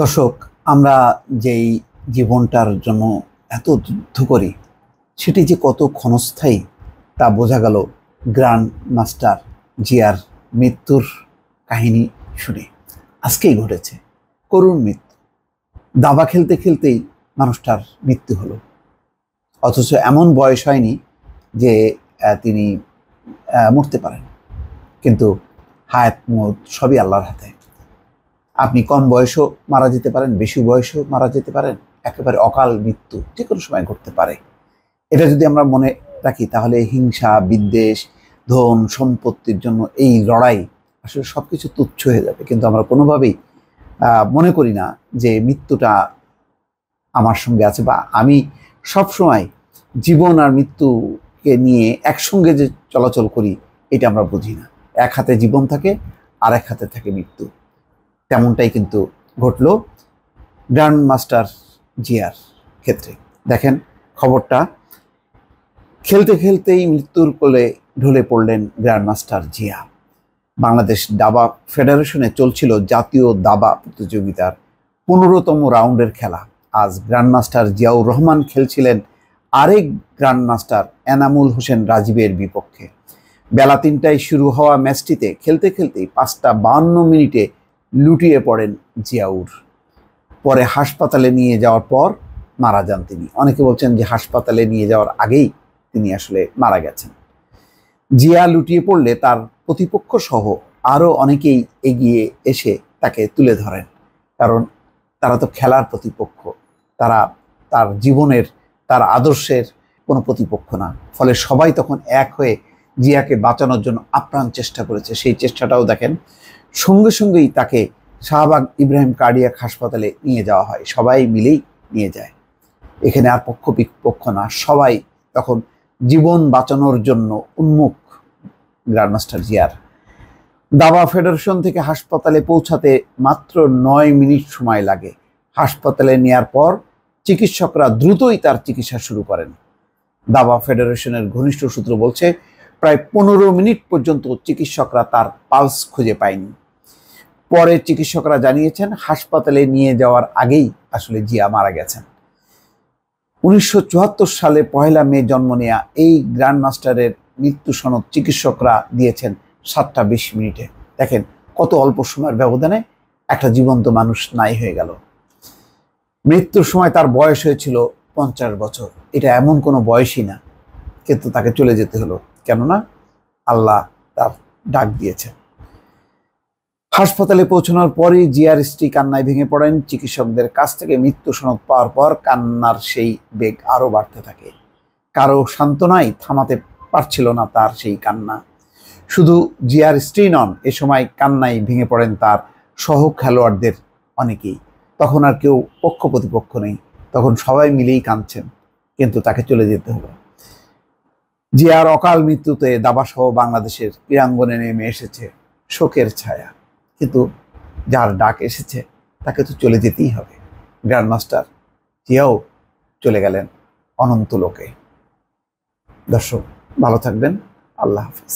দর্শক, আমরা যেই জীবনটার জন্য এত যুদ্ধ করি সেটি যে কত ক্ষণস্থায়ী তা বোঝা গেল গ্র্যান্ড মাস্টার জিয়ার মৃত্যুর কাহিনী শুনে। আজকেই ঘটেছে করুণ মৃত্যু। দাবা খেলতে খেলতেই মানুষটার মৃত্যু হলো, অথচ এমন বয়স হয়নি যে তিনি মরতে পারেন। কিন্তু হায়াত মৌত সবই আল্লাহর হাতে। আপনি কম বয়সেও মারা যেতে পারেন, বেশি বয়সেও মারা যেতে পারেন, একেবারে অকাল মৃত্যু যে কোনো সময় ঘটতে পারে। এটা যদি আমরা মনে রাখি তাহলে হিংসা, বিদ্বেষ, ধন সম্পত্তির জন্য এই লড়াই আসলে সব কিছু তুচ্ছ হয়ে যাবে। কিন্তু আমরা কোনোভাবেই মনে করি না যে মৃত্যুটা আমার সঙ্গে আছে, বা আমি সব সময় জীবন আর মৃত্যুকে নিয়ে একসঙ্গে যে চলাচল করি এটা আমরা বুঝি না। এক হাতে জীবন থাকে আর এক হাতে থাকে মৃত্যু। তেমনটাই কিন্তু ঘটল গ্র্যান্ড মাস্টার জিয়ার ক্ষেত্রে। দেখেন খবরটা, খেলতে খেলতেই মৃত্যুর কোলে ঢলে পড়লেন গ্র্যান্ড মাস্টার জিয়া। বাংলাদেশ দাবা ফেডারেশনে চলছিল জাতীয় দাবা প্রতিযোগিতার 15তম রাউন্ডের খেলা। আজ গ্র্যান্ড মাস্টার জিয়াউর রহমান খেলছিলেন আরেক গ্র্যান্ড মাস্টার এনামুল হোসেন রাজীবের বিপক্ষে। বেলা 3টায় শুরু হওয়া ম্যাচটিতে খেলতে খেলতেই 5টা 52 মিনিটে লুটিয়ে পড়েন জিয়াউর। পরে হাসপাতালে নিয়ে যাওয়ার পর মারা যান তিনি। অনেকে বলছেন যে হাসপাতালে নিয়ে যাওয়ার আগেই তিনি আসলে মারা গেছেন। জিয়া লুটিয়ে পড়লে তার প্রতিপক্ষ সহ আরও অনেকেই এগিয়ে এসে তাকে তুলে ধরেন, কারণ তারা তো খেলার প্রতিপক্ষ, তারা তার জীবনের, তার আদর্শের কোনো প্রতিপক্ষ না। ফলে সবাই তখন এক হয়ে জিয়াকে বাঁচানোর জন্য আপ্রাণ চেষ্টা করেছে। সেই চেষ্টাটাও দেখেন, সঙ্গে সঙ্গেই তাকে শাহবাগ ইব্রাহিম কার্ডিয়াক হাসপাতালে নিয়ে যাওয়া হয়। সবাই মিলেই নিয়ে যায়, এখানে আর পক্ষ বিপক্ষ না, সবাই তখন জীবন বাঁচানোর জন্য উন্মুখ গ্র্যান্ড মাস্টার জিয়ার। দাবা ফেডারেশন থেকে হাসপাতালে পৌঁছাতে মাত্র 9 মিনিট সময় লাগে। হাসপাতালে নেয়ার পর চিকিৎসকরা দ্রুতই তার চিকিৎসা শুরু করেন। দাবা ফেডারেশনের ঘনিষ্ঠ সূত্র বলছে প্রায় 15 মিনিট পর্যন্ত চিকিৎসকরা তার পালস খুঁজে পায়নি। পরে চিকিৎসকরা জানিয়েছেন হাসপাতালে নিয়ে যাওয়ার আগেই আসলে জিয়া মারা গেছেন। 1974 সালে 1 মে জন্ম নেয়া এই গ্র্যান্ড মাস্টারের মৃত্যু সনদ চিকিৎসকরা দিয়েছেন 7টা 20 মিনিটে। দেখেন কত অল্প সময়ের ব্যবধানে একটা জীবন্ত মানুষ নাই হয়ে গেল। মৃত্যুর সময় তার বয়স হয়েছিল 50 বছর। এটা এমন কোনো বয়সই না, কিন্তু তাকে চলে যেতে হলো, কেননা আল্লাহ তার ডাক দিয়েছেন। হাসপাতালে পৌঁছানোর পরই জিয়ার স্ত্রী কান্নায় ভেঙে পড়েন। চিকিৎসকদের কাছ থেকে মৃত্যু সনদ পাওয়ার পর কান্নার সেই বেগ আরও বাড়তে থাকে। কারো সান্ত্বনাই থামাতে পারছিল না তার সেই কান্না। শুধু জিয়ার স্ত্রী নন, এ সময় কান্নায় ভেঙে পড়েন তার সহ খেলোয়াড়দের অনেকেই। তখন আর কেউ পক্ষ প্রতিপক্ষ নেই, তখন সবাই মিলেই কাঁদছেন, কিন্তু তাকে চলে যেতে হলো। জিয়ার অকাল মৃত্যুতে দাবাসহ বাংলাদেশের ক্রীড়াঙ্গনে নেমে এসেছে শোকের ছায়া। কিন্তু যার ডাক এসেছে তাকে তো চলে যেতেই হবে। গ্র্যান্ড মাস্টার জিয়াও চলে গেলেন অনন্ত লোকে। দর্শক, ভালো থাকবেন। আল্লাহ হাফেজ।